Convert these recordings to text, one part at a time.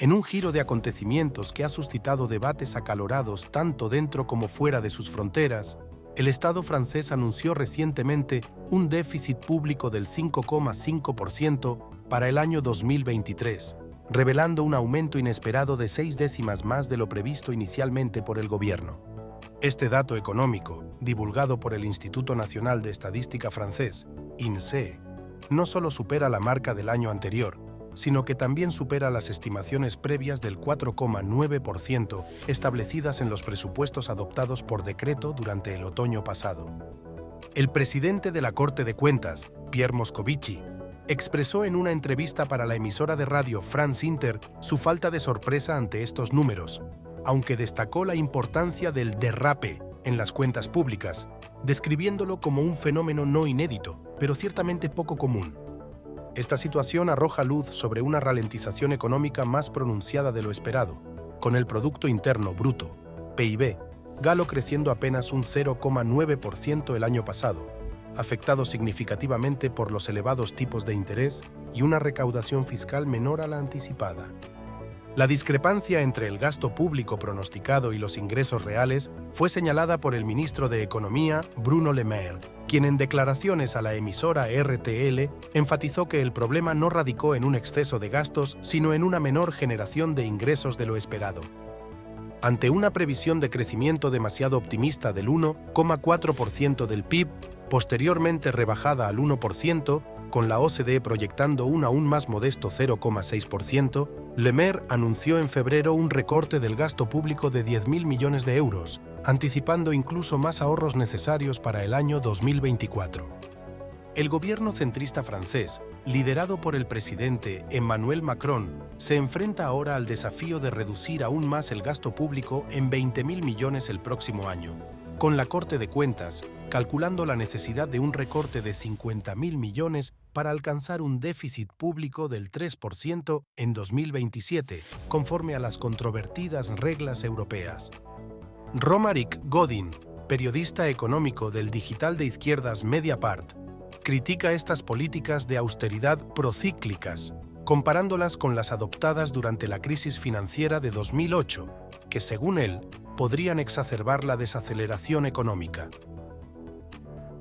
En un giro de acontecimientos que ha suscitado debates acalorados tanto dentro como fuera de sus fronteras, el Estado francés anunció recientemente un déficit público del 5,5% para el año 2023, revelando un aumento inesperado de 6 décimas más de lo previsto inicialmente por el gobierno. Este dato económico, divulgado por el Instituto Nacional de Estadística francés, INSEE, no solo supera la marca del año anterior, sino que también supera las estimaciones previas del 4,9% establecidas en los presupuestos adoptados por decreto durante el otoño pasado. El presidente de la Corte de Cuentas, Pierre Moscovici, expresó en una entrevista para la emisora de radio France Inter su falta de sorpresa ante estos números, aunque destacó la importancia del derrape en las cuentas públicas, describiéndolo como un fenómeno no inédito, pero ciertamente poco común. Esta situación arroja luz sobre una ralentización económica más pronunciada de lo esperado, con el Producto Interno Bruto, PIB, galo creciendo apenas un 0,9% el año pasado, afectado significativamente por los elevados tipos de interés y una recaudación fiscal menor a la anticipada. La discrepancia entre el gasto público pronosticado y los ingresos reales fue señalada por el ministro de Economía, Bruno Le Maire, quien en declaraciones a la emisora RTL enfatizó que el problema no radicó en un exceso de gastos, sino en una menor generación de ingresos de lo esperado. Ante una previsión de crecimiento demasiado optimista del 1,4% del PIB, posteriormente rebajada al 1%, con la OCDE proyectando un aún más modesto 0,6%, Le Maire anunció en febrero un recorte del gasto público de 10.000 millones de euros, anticipando incluso más ahorros necesarios para el año 2024. El gobierno centrista francés, liderado por el presidente Emmanuel Macron, se enfrenta ahora al desafío de reducir aún más el gasto público en 20.000 millones el próximo año, con la Corte de Cuentas calculando la necesidad de un recorte de 50.000 millones para alcanzar un déficit público del 3% en 2027, conforme a las controvertidas reglas europeas. Romaric Godin, periodista económico del digital de izquierdas Mediapart, critica estas políticas de austeridad procíclicas, comparándolas con las adoptadas durante la crisis financiera de 2008, que, según él, podrían exacerbar la desaceleración económica.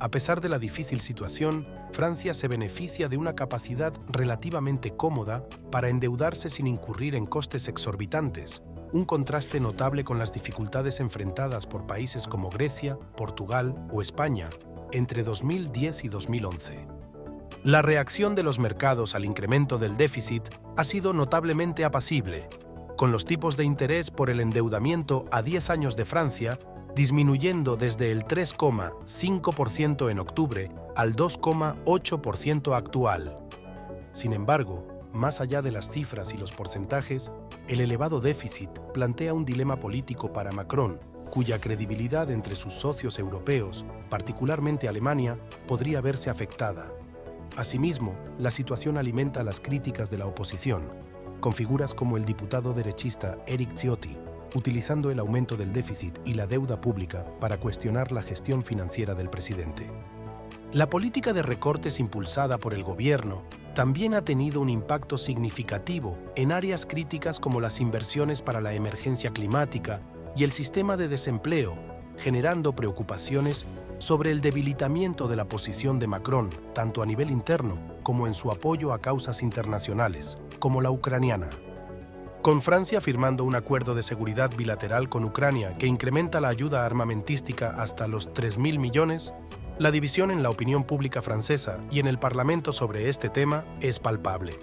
A pesar de la difícil situación, Francia se beneficia de una capacidad relativamente cómoda para endeudarse sin incurrir en costes exorbitantes, un contraste notable con las dificultades enfrentadas por países como Grecia, Portugal o España entre 2010 y 2011. La reacción de los mercados al incremento del déficit ha sido notablemente apacible, con los tipos de interés por el endeudamiento a 10 años de Francia disminuyendo desde el 3,5% en octubre al 2,8% actual. Sin embargo, más allá de las cifras y los porcentajes, el elevado déficit plantea un dilema político para Macron, cuya credibilidad entre sus socios europeos, particularmente Alemania, podría verse afectada. Asimismo, la situación alimenta las críticas de la oposición, con figuras como el diputado derechista Éric Ciotti, utilizando el aumento del déficit y la deuda pública para cuestionar la gestión financiera del presidente. La política de recortes impulsada por el gobierno también ha tenido un impacto significativo en áreas críticas como las inversiones para la emergencia climática y el sistema de desempleo, generando preocupaciones sobre el debilitamiento de la posición de Macron, tanto a nivel interno como en su apoyo a causas internacionales, como la ucraniana. Con Francia firmando un acuerdo de seguridad bilateral con Ucrania que incrementa la ayuda armamentística hasta los 3.000 millones, la división en la opinión pública francesa y en el Parlamento sobre este tema es palpable.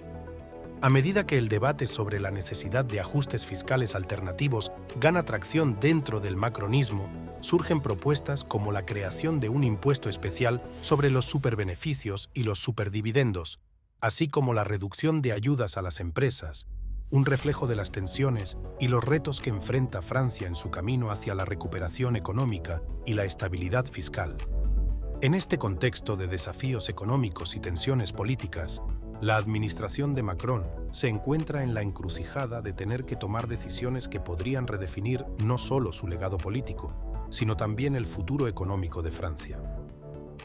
A medida que el debate sobre la necesidad de ajustes fiscales alternativos gana tracción dentro del macronismo, surgen propuestas como la creación de un impuesto especial sobre los superbeneficios y los superdividendos, así como la reducción de ayudas a las empresas, un reflejo de las tensiones y los retos que enfrenta Francia en su camino hacia la recuperación económica y la estabilidad fiscal. En este contexto de desafíos económicos y tensiones políticas, la administración de Macron se encuentra en la encrucijada de tener que tomar decisiones que podrían redefinir no solo su legado político, sino también el futuro económico de Francia.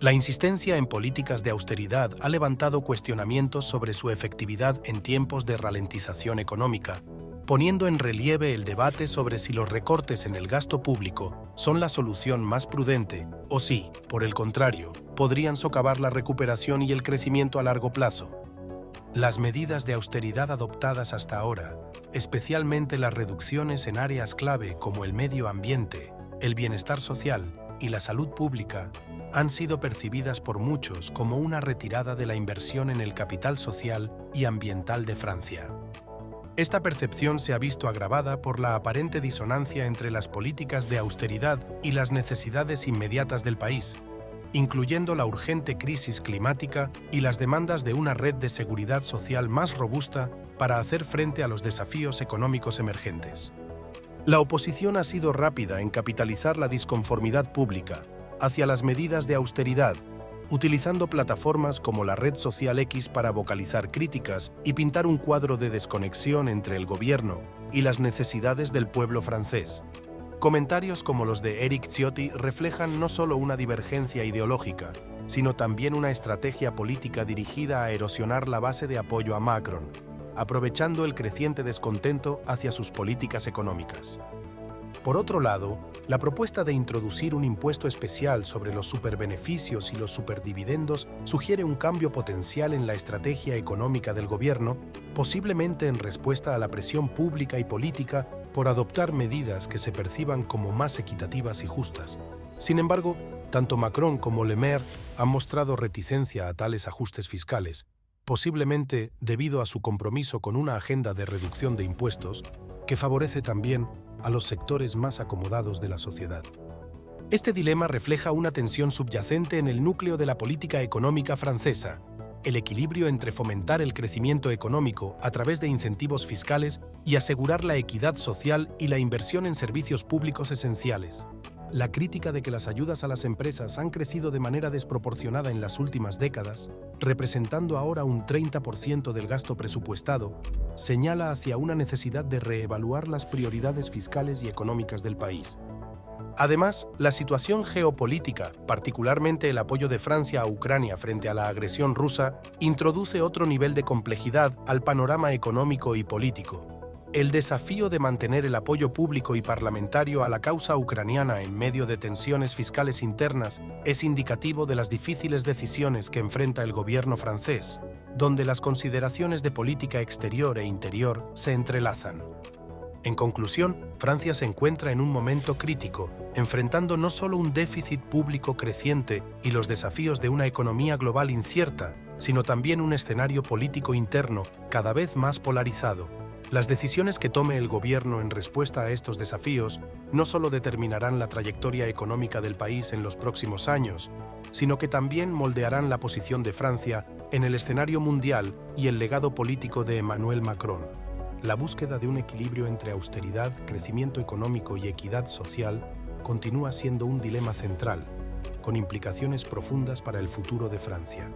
La insistencia en políticas de austeridad ha levantado cuestionamientos sobre su efectividad en tiempos de ralentización económica, poniendo en relieve el debate sobre si los recortes en el gasto público son la solución más prudente o si, por el contrario, podrían socavar la recuperación y el crecimiento a largo plazo. Las medidas de austeridad adoptadas hasta ahora, especialmente las reducciones en áreas clave como el medio ambiente, el bienestar social y la salud pública, han sido percibidas por muchos como una retirada de la inversión en el capital social y ambiental de Francia. Esta percepción se ha visto agravada por la aparente disonancia entre las políticas de austeridad y las necesidades inmediatas del país, incluyendo la urgente crisis climática y las demandas de una red de seguridad social más robusta para hacer frente a los desafíos económicos emergentes. La oposición ha sido rápida en capitalizar la disconformidad pública hacia las medidas de austeridad, utilizando plataformas como la red social X para vocalizar críticas y pintar un cuadro de desconexión entre el gobierno y las necesidades del pueblo francés. Comentarios como los de Éric Ciotti reflejan no solo una divergencia ideológica, sino también una estrategia política dirigida a erosionar la base de apoyo a Macron, aprovechando el creciente descontento hacia sus políticas económicas. Por otro lado, la propuesta de introducir un impuesto especial sobre los superbeneficios y los superdividendos sugiere un cambio potencial en la estrategia económica del gobierno, posiblemente en respuesta a la presión pública y política por adoptar medidas que se perciban como más equitativas y justas. Sin embargo, tanto Macron como Le Maire han mostrado reticencia a tales ajustes fiscales, posiblemente debido a su compromiso con una agenda de reducción de impuestos que favorece también a los sectores más acomodados de la sociedad. Este dilema refleja una tensión subyacente en el núcleo de la política económica francesa, el equilibrio entre fomentar el crecimiento económico a través de incentivos fiscales y asegurar la equidad social y la inversión en servicios públicos esenciales. La crítica de que las ayudas a las empresas han crecido de manera desproporcionada en las últimas décadas, representando ahora un 30% del gasto presupuestado, señala hacia una necesidad de reevaluar las prioridades fiscales y económicas del país. Además, la situación geopolítica, particularmente el apoyo de Francia a Ucrania frente a la agresión rusa, introduce otro nivel de complejidad al panorama económico y político. El desafío de mantener el apoyo público y parlamentario a la causa ucraniana en medio de tensiones fiscales internas es indicativo de las difíciles decisiones que enfrenta el gobierno francés, donde las consideraciones de política exterior e interior se entrelazan. En conclusión, Francia se encuentra en un momento crítico, enfrentando no solo un déficit público creciente y los desafíos de una economía global incierta, sino también un escenario político interno cada vez más polarizado. Las decisiones que tome el gobierno en respuesta a estos desafíos no solo determinarán la trayectoria económica del país en los próximos años, sino que también moldearán la posición de Francia en el escenario mundial y el legado político de Emmanuel Macron. La búsqueda de un equilibrio entre austeridad, crecimiento económico y equidad social continúa siendo un dilema central, con implicaciones profundas para el futuro de Francia.